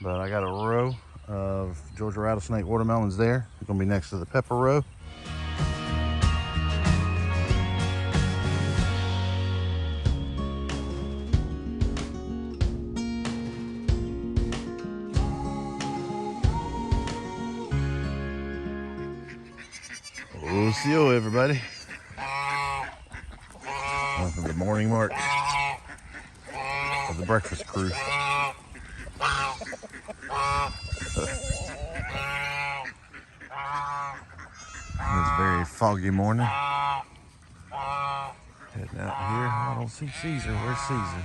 But I got a row of Georgia rattlesnake watermelons there. It's gonna be next to the pepper row. Oh, see you, everybody. Welcome to the morning march of the breakfast crew. It's a very foggy morning. Heading out here. I don't see Caesar. Where's Caesar?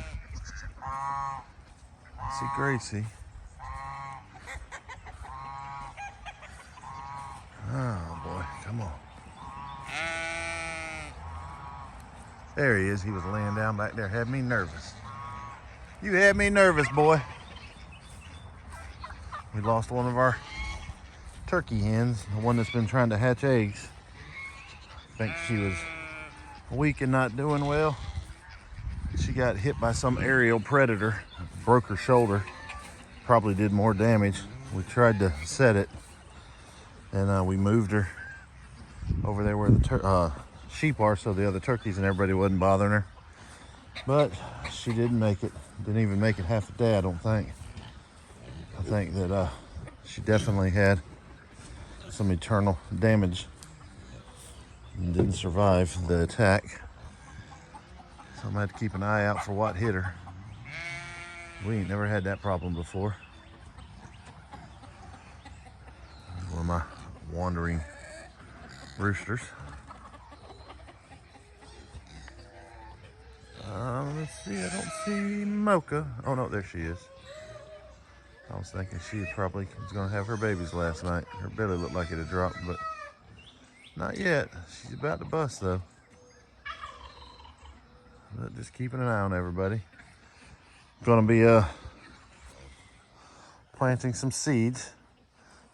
I see Gracie. Oh boy, come on. There he is. He was laying down back there. Had me nervous. You had me nervous, boy. We lost one of our turkey hens, the one that's been trying to hatch eggs. I think she was weak and not doing well. She got hit by some aerial predator, broke her shoulder, probably did more damage. We tried to set it, and we moved her over there where the sheep are, so the other turkeys and everybody wasn't bothering her. But she didn't make it. Didn't even make it half a day, I don't think. I think that she definitely had some internal damage and didn't survive the attack. So I'm gonna have to keep an eye out for what hit her. We ain't never had that problem before. One of my wandering roosters. Let's see, I don't see Mocha. Oh no, there she is. I was thinking she probably was gonna have her babies last night. Her belly looked like it had dropped, but not yet. She's about to bust though. But just keeping an eye on everybody. Gonna be planting some seeds.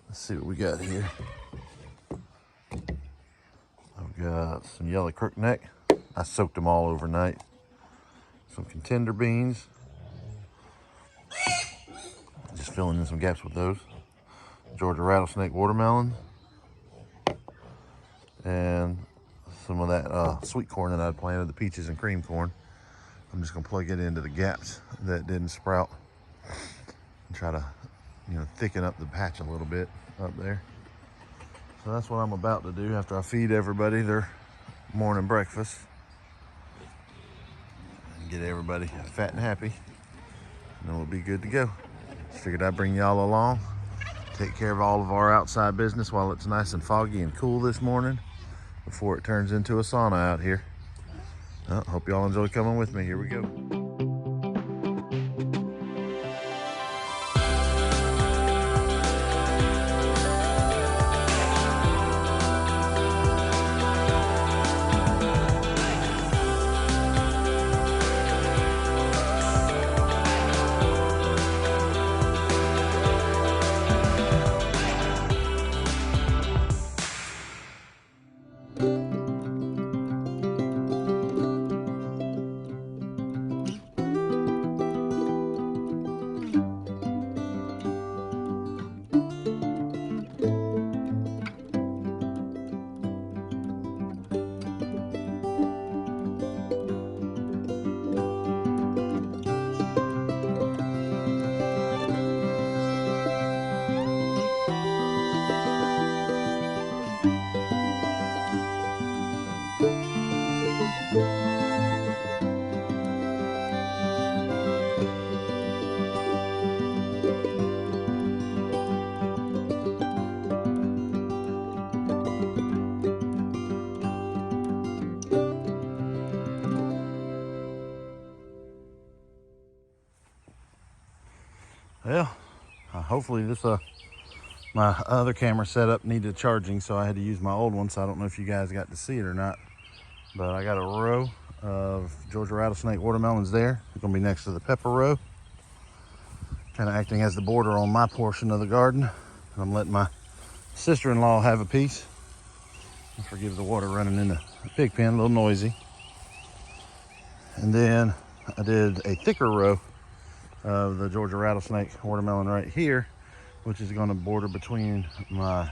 Let's see what we got here. I've got some yellow crookneck. I soaked them all overnight. Some contender beans. Just filling in some gaps with those. Georgia rattlesnake watermelon. And some of that sweet corn that I'd planted, the peaches and cream corn. I'm just gonna plug it into the gaps that didn't sprout and try to, thicken up the patch a little bit up there. So that's what I'm about to do after I feed everybody their morning breakfast and get everybody fat and happy, and then we'll be good to go. Just figured I'd bring y'all along, take care of all of our outside business while it's nice and foggy and cool this morning before it turns into a sauna out here. Well, hope y'all enjoy coming with me. Here we go. Well, hopefully this my other camera setup needed charging, so I had to use my old one. So I don't know if you guys got to see it or not, but I got a row of Georgia rattlesnake watermelons there. It's gonna be next to the pepper row, kind of acting as the border on my portion of the garden. And I'm letting my sister-in-law have a piece. Forgive the water running in the pig pen, a little noisy. And then I did a thicker row of the Georgia rattlesnake watermelon right here, which is going to border between my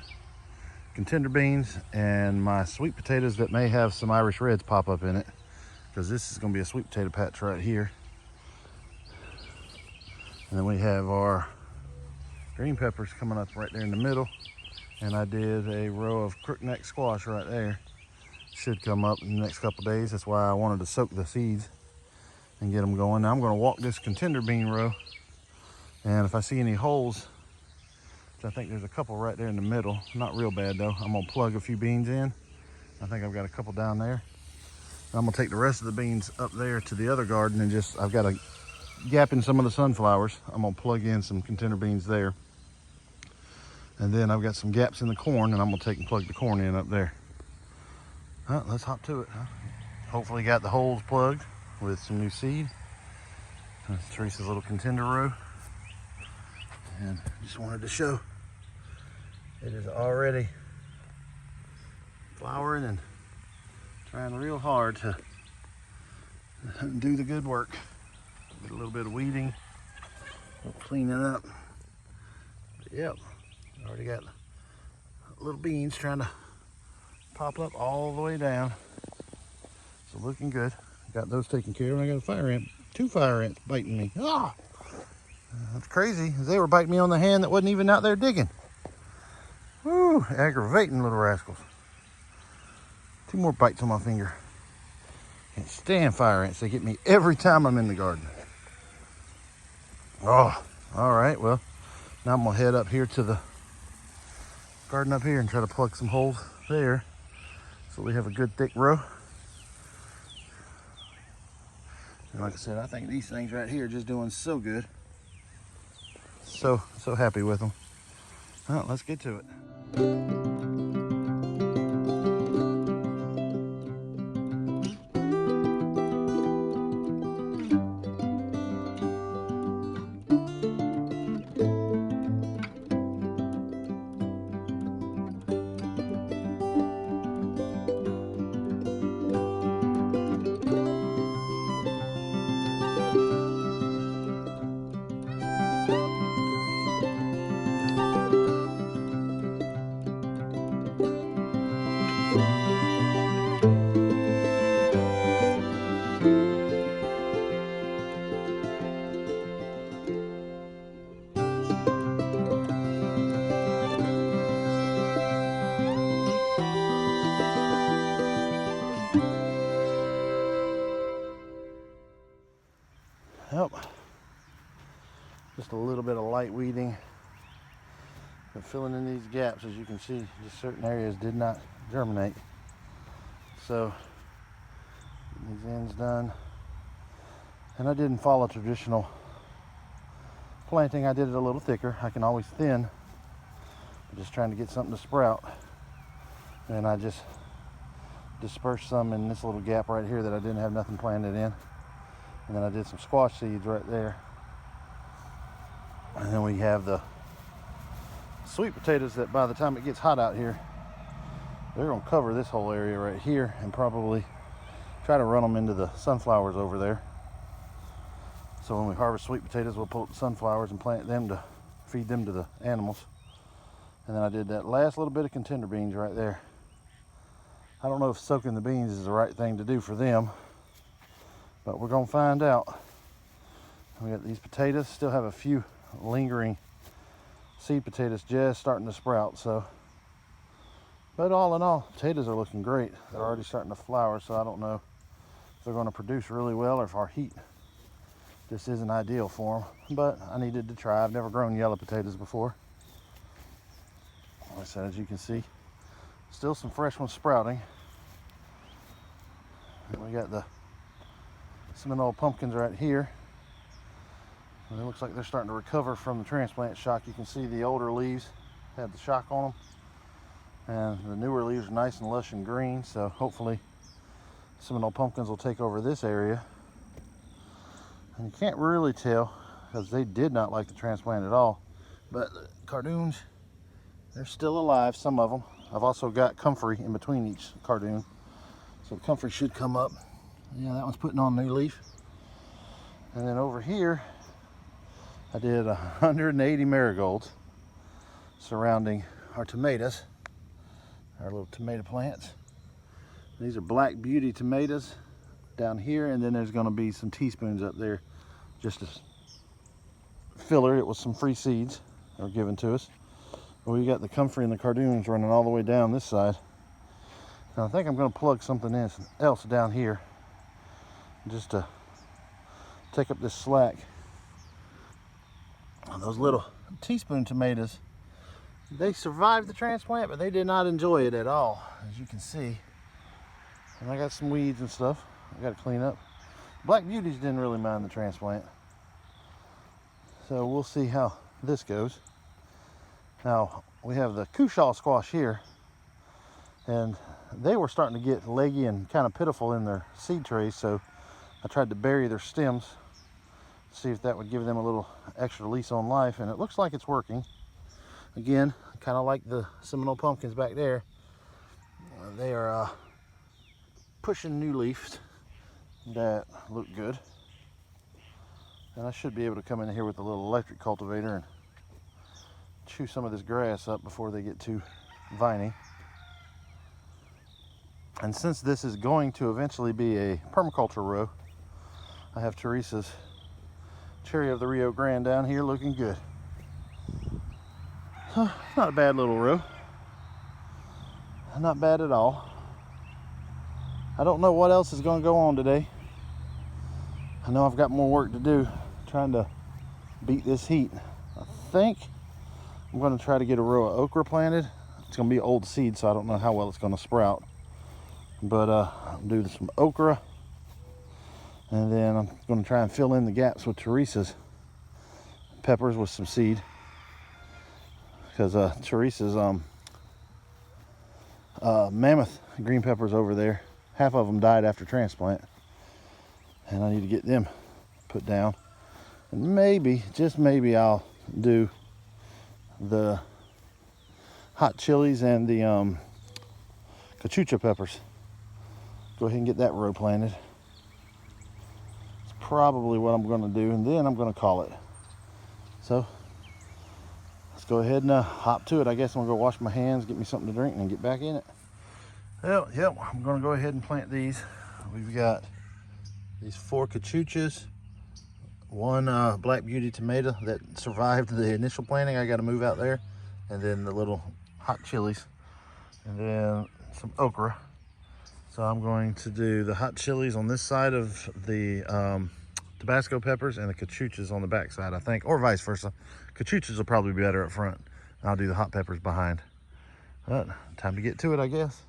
contender beans and my sweet potatoes that may have some Irish reds pop up in it, because this is going to be a sweet potato patch right here. And then we have our green peppers coming up right there in the middle, and I did a row of crook neck squash right there. Should come up in the next couple days. That's why I wanted to soak the seeds and get them going. Now I'm going to walk this contender bean row, and if I see any holes, which I think there's a couple right there in the middle, not real bad though, I'm going to plug a few beans in. I think I've got a couple down there. I'm going to take the rest of the beans up there to the other garden, and just, I've got a gap in some of the sunflowers. I'm going to plug in some contender beans there. And then I've got some gaps in the corn, and I'm going to take and plug the corn in up there. Let's hop to it. Hopefully got the holes plugged with some new seed. That's Teresa's little contender row. And just wanted to show it is already flowering and trying real hard to do the good work. Get a little bit of weeding, cleaning up. But yep, already got little beans trying to pop up all the way down. So looking good. Got those taken care of, and I got a fire ant, 2 fire ants biting me. Ah, that's crazy. They were biting me on the hand that wasn't even out there digging. Woo, aggravating little rascals. 2 more bites on my finger. Can't stand fire ants. They get me every time I'm in the garden. Oh, all right. Well, now I'm gonna head up here to the garden up here and try to plug some holes there, so we have a good thick row. And like I said, I think these things right here are just doing so good. So happy with them. Well, let's get to it. Yep, just a little bit of light weeding, but filling in these gaps. As you can see, just certain areas did not germinate. So these ends done, and I didn't follow traditional planting. I did it a little thicker. I can always thin. I'm just trying to get something to sprout, and I just dispersed some in this little gap right here that I didn't have nothing planted in. And then I did some squash seeds right there. And then we have the sweet potatoes that by the time it gets hot out here, they're gonna cover this whole area right here, and probably try to run them into the sunflowers over there. So when we harvest sweet potatoes, we'll pull up the sunflowers and plant them to feed them to the animals. And then I did that last little bit of contender beans right there. I don't know if soaking the beans is the right thing to do for them, but we're gonna find out. We got these potatoes, still have a few lingering seed potatoes just starting to sprout. So, but all in all, potatoes are looking great. They're already starting to flower, so I don't know if they're gonna produce really well or if our heat just isn't ideal for them. But I needed to try. I've never grown yellow potatoes before. Like I said, as you can see, still some fresh ones sprouting. And we got the Seminole pumpkins right here. And it looks like they're starting to recover from the transplant shock. You can see the older leaves had the shock on them, and the newer leaves are nice and lush and green. So hopefully Seminole pumpkins will take over this area. And you can't really tell because they did not like the transplant at all. But the cardoons, they're still alive, some of them. I've also got comfrey in between each cardoon, so the comfrey should come up. Yeah, that one's putting on new leaf. And then over here, I did 180 marigolds surrounding our tomatoes, our little tomato plants. These are Black Beauty tomatoes down here, and then there's going to be some teaspoons up there just as filler. It was some free seeds that were given to us. We got the comfrey and the cardoons running all the way down this side. Now I think I'm going to plug something else down here just to take up this slack. Those little teaspoon tomatoes, they survived the transplant, but they did not enjoy it at all, as you can see. And I got some weeds and stuff I got to clean up. Black Beauties didn't really mind the transplant, so we'll see how this goes. Now we have the cachucha squash here, and they were starting to get leggy and kind of pitiful in their seed trays, so I tried to bury their stems, see if that would give them a little extra lease on life, and it looks like it's working. Again, kind of like the Seminole pumpkins back there, they are pushing new leaves that look good. And I should be able to come in here with a little electric cultivator and chew some of this grass up before they get too viney. And since this is going to eventually be a permaculture row, I have Teresa's cherry of the Rio Grande down here looking good. Not a bad little row. Not bad at all. I don't know what else is going to go on today. I know I've got more work to do trying to beat this heat. I think I'm going to try to get a row of okra planted. It's going to be old seed, so I don't know how well it's going to sprout. But I'll do some okra, and then I'm going to try and fill in the gaps with Teresa's peppers with some seed, because Teresa's mammoth green peppers over there, half of them died after transplant, and I need to get them put down. And maybe, just maybe, I'll do the hot chilies and the cachucha peppers. Go ahead and get that row planted. It's probably what I'm going to do, and then I'm going to call it. So let's go ahead and hop to it. I guess I'm going to go wash my hands, get me something to drink, and then get back in it. Well, yep, I'm going to go ahead and plant these. We've got these 4 cachuchas, 1 Black Beauty tomato that survived the initial planting. I got to move out there, and then the little hot chilies, and then some okra. So I'm going to do the hot chilies on this side of the Tabasco peppers, and the cachuchas on the back side, I think, or vice versa. Cachuchas will probably be better up front. I'll do the hot peppers behind. But time to get to it, I guess.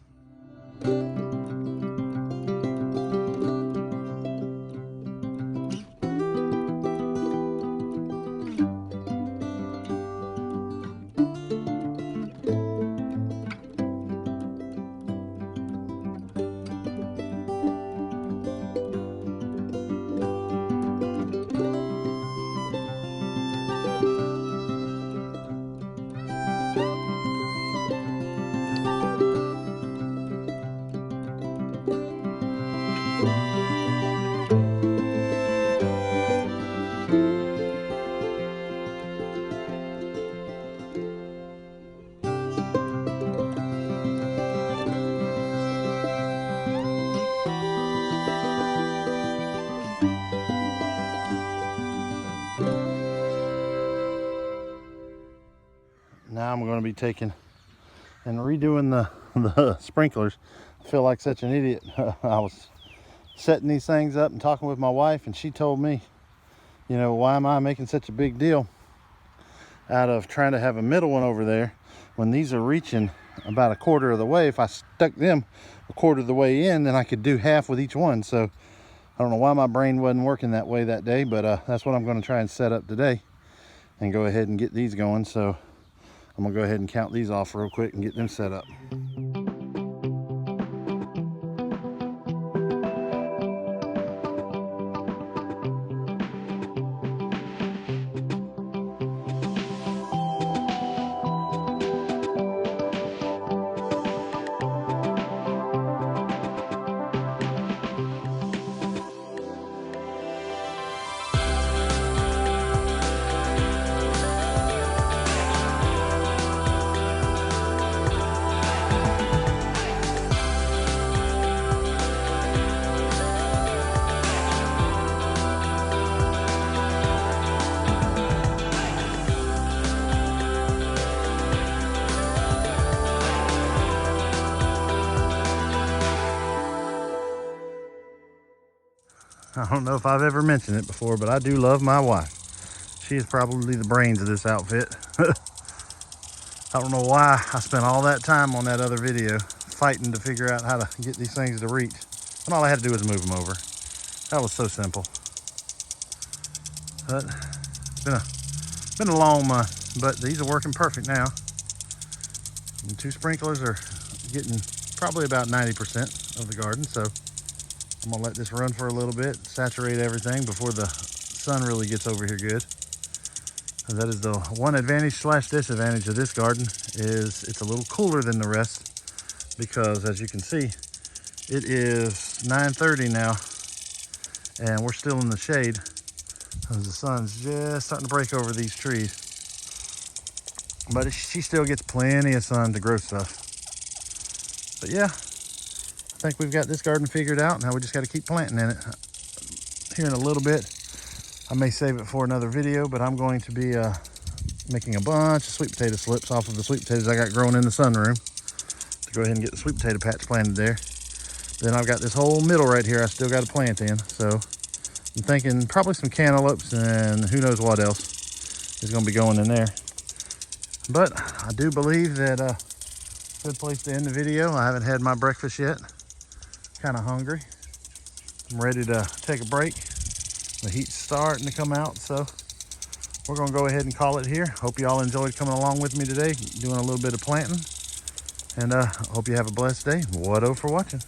Now I'm going to be taking and redoing the sprinklers. I feel like such an idiot. I was setting these things up and talking with my wife, and she told me, you know, why am I making such a big deal out of trying to have a middle one over there when these are reaching about a quarter of the way. If I stuck them a quarter of the way in, then I could do half with each one. So I don't know why my brain wasn't working that way that day, but that's what I'm going to try and set up today and go ahead and get these going. So I'm gonna go ahead and count these off real quick and get them set up. I don't know if I've ever mentioned it before, but I do love my wife. She is probably the brains of this outfit. I don't know why I spent all that time on that other video fighting to figure out how to get these things to reach. And all I had to do was move them over. That was so simple. But it's been a long month, but these are working perfect now. And 2 sprinklers are getting probably about 90% of the garden, so I'm gonna let this run for a little bit, saturate everything before the sun really gets over here good. And that is the one advantage slash disadvantage of this garden, is it's a little cooler than the rest, because as you can see, it is 9:30 now and we're still in the shade as the sun's just starting to break over these trees. But she still gets plenty of sun to grow stuff. But yeah, I think we've got this garden figured out. Now we just got to keep planting in it. Here in a little bit, I may save it for another video, but I'm going to be making a bunch of sweet potato slips off of the sweet potatoes I got growing in the sunroom, to go ahead and get the sweet potato patch planted there. Then I've got this whole middle right here I still got to plant in. So I'm thinking probably some cantaloupes and who knows what else is going to be going in there. But I do believe that good place to end the video. I haven't had my breakfast yet. Kind of hungry. I'm ready to take a break. The heat's starting to come out, so we're gonna go ahead and call it here. Hope you all enjoyed coming along with me today, doing a little bit of planting. And I hope you have a blessed day. Wado for watching.